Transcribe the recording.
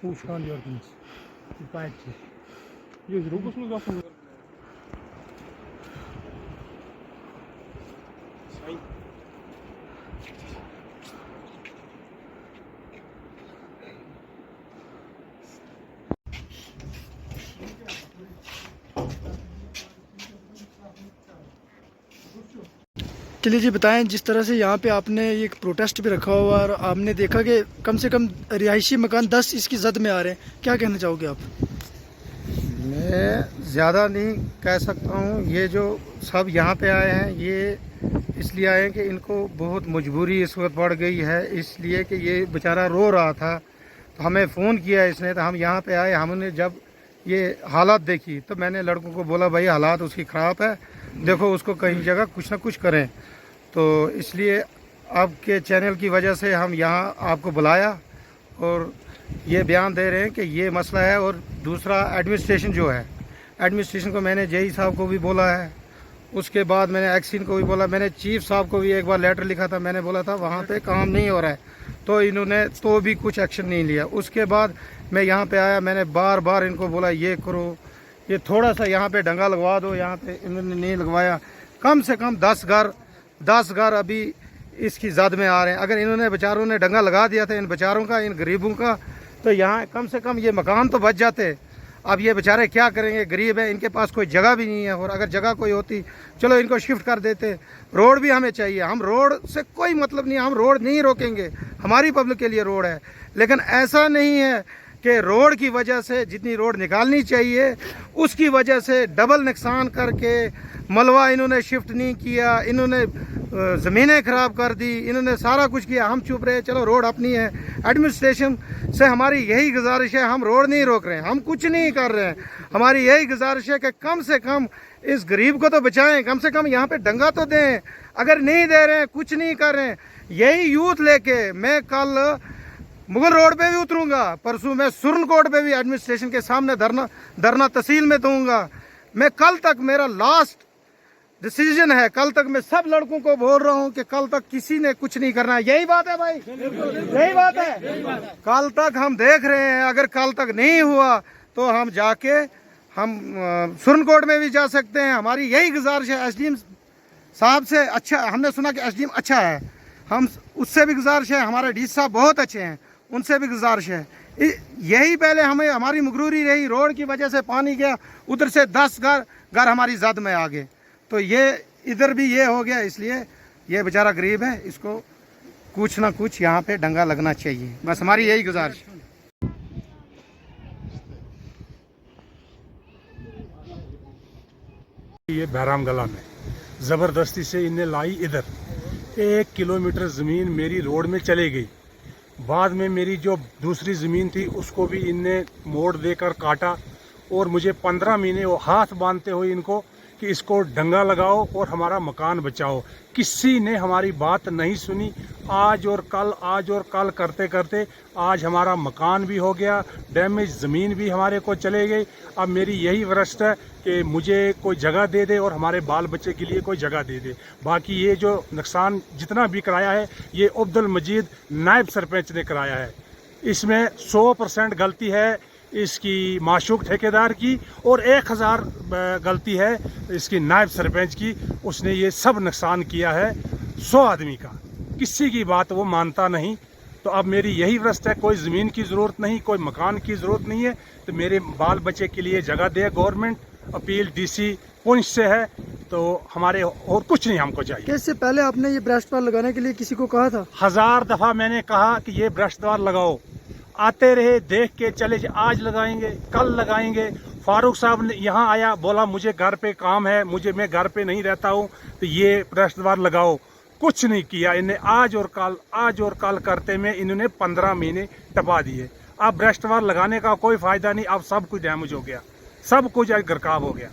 Ufan gördünüz. Belki. Yüz rubusunuz aslında. चलिए जी बताएं, जिस तरह से यहाँ पे आपने एक प्रोटेस्ट भी रखा हुआ और आपने देखा कि कम से कम रिहायशी मकान 10 इसकी जद में आ रहे हैं, क्या कहना चाहोगे आप? मैं ज़्यादा नहीं कह सकता हूँ। ये जो सब यहाँ पे आए हैं ये इसलिए आए हैं कि इनको बहुत मजबूरी इस वक्त पड़ गई है, इसलिए कि ये बेचारा रो रहा था तो हमें फ़ोन किया इसने, तो हम यहाँ पे आए। हमने जब ये हालात देखी तो मैंने लड़कों को बोला भाई हालात उसकी ख़राब है, देखो उसको कहीं जगह कुछ ना कुछ करें। तो इसलिए आपके चैनल की वजह से हम यहाँ आपको बुलाया और ये बयान दे रहे हैं कि ये मसला है। और दूसरा एडमिनिस्ट्रेशन जो है, एडमिनिस्ट्रेशन को मैंने जेई साहब को भी बोला है, उसके बाद मैंने एक्सिन को भी बोला, मैंने चीफ साहब को भी एक बार लेटर लिखा था, मैंने बोला था वहाँ पे काम नहीं हो रहा है, तो इन्होंने तो भी कुछ एक्शन नहीं लिया। उसके बाद मैं यहाँ पे आया, मैंने बार बार इनको बोला ये करो, ये थोड़ा सा यहाँ पे डंगा लगवा दो, यहाँ पे इन्होंने नहीं लगवाया। कम से कम 10 घर अभी इसकी जद में आ रहे हैं। अगर इन्होंने बेचारों ने डंगा लगा दिया था इन बेचारों का, इन गरीबों का, तो यहाँ कम से कम ये मकान तो बच जाते। अब ये बेचारे क्या करेंगे, गरीब है, इनके पास कोई जगह भी नहीं है। और अगर जगह कोई होती चलो इनको शिफ्ट कर देते। रोड भी हमें चाहिए, हम रोड से कोई मतलब नहीं, हम रोड नहीं रोकेंगे, हमारी पब्लिक के लिए रोड है। लेकिन ऐसा नहीं है कि रोड की वजह से जितनी रोड निकालनी चाहिए उसकी वजह से डबल नुकसान करके मलबा इन्होंने शिफ्ट नहीं किया, इन्होंने ज़मीनें ख़राब कर दी, इन्होंने सारा कुछ किया, हम चुप रहे। चलो रोड अपनी है। एडमिनिस्ट्रेशन से हमारी यही गुजारिश है, हम रोड नहीं रोक रहे हैं, हम कुछ नहीं कर रहे हैं, हमारी यही गुजारिश है कि कम से कम इस गरीब को तो बचाएं, कम से कम यहाँ पे डंगा तो दें। अगर नहीं दे रहे हैं, कुछ नहीं कर रहे हैं, यही यूथ लेके मैं कल मुगल रोड पे भी उतरूंगा, परसों मैं सुरनकोट पे भी एडमिनिस्ट्रेशन के सामने धरना तहसील में दूंगा। मैं कल तक, मेरा लास्ट डिसीजन है, कल तक मैं सब लड़कों को बोल रहा हूं कि कल तक किसी ने कुछ नहीं करना है। यही बात है भाई, यही बात है। कल तक हम देख रहे हैं, अगर कल तक नहीं हुआ तो हम जाके हम सुरनकोट में भी जा सकते हैं। हमारी यही गुजारिश है एसडीएम साहब से। अच्छा, हमने सुना कि एसडीएम अच्छा है, हम उससे भी गुजारिश है। हमारे डी साहब बहुत अच्छे हैं, उनसे भी गुजारिश है। यही पहले हमें हमारी मगरूरी रही, रोड की वजह से पानी गया, उधर से 10 घर हमारी जद में आ गए, तो ये इधर भी ये हो गया। इसलिए ये बेचारा गरीब है, इसको कुछ ना कुछ यहाँ पे डंगा लगना चाहिए, बस हमारी यही गुजारिश है। ये बहराम गला में ज़बरदस्ती से इनने लाई, इधर 1 किलोमीटर ज़मीन मेरी रोड में चले गई। बाद में मेरी जो दूसरी ज़मीन थी उसको भी इनने मोड़ देकर काटा और मुझे 15 महीने वो हाथ बांधते हुए इनको कि इसको डंगा लगाओ और हमारा मकान बचाओ। किसी ने हमारी बात नहीं सुनी। आज और कल करते करते आज हमारा मकान भी हो गया, डैमेज ज़मीन भी हमारे को चले गई। अब मेरी यही विरस्त है कि मुझे कोई जगह दे दे और हमारे बाल बच्चे के लिए कोई जगह दे दे। बाकी ये जो नुकसान जितना भी कराया है ये अब्दुल मजीद नायब सरपंच ने कराया है। इसमें 100% गलती है इसकी माशूक ठेकेदार की और 1000 गलती है इसकी नायब सरपंच की। उसने ये सब नुकसान किया है 100 आदमी का, किसी की बात वो मानता नहीं। तो अब मेरी यही विरस्त है, कोई ज़मीन की ज़रूरत नहीं, कोई मकान की ज़रूरत नहीं है, तो मेरे बाल बच्चे के लिए जगह दे गवर्नमेंट। अपील डीसी पुंछ से है, तो हमारे और कुछ नहीं हमको चाहिए। इससे पहले आपने ये ब्रश द्वार लगाने के लिए किसी को कहा था? 1000 दफ़ा मैंने कहा कि ये ब्रश द्वार लगाओ, आते रहे, देख के चले, आज लगाएंगे कल लगाएंगे। फारूक साहब ने यहाँ आया, बोला मुझे घर पे काम है, मैं घर पे नहीं रहता हूँ, तो ये ब्रश द्वार लगाओ। कुछ नहीं किया इन्हें। आज और कल करते में इन्होंने 15 महीने टपा दिए। अब ब्रश द्वार लगाने का कोई फायदा नहीं, अब सब कुछ डैमेज हो गया, सब कुछ गरकाब हो गया।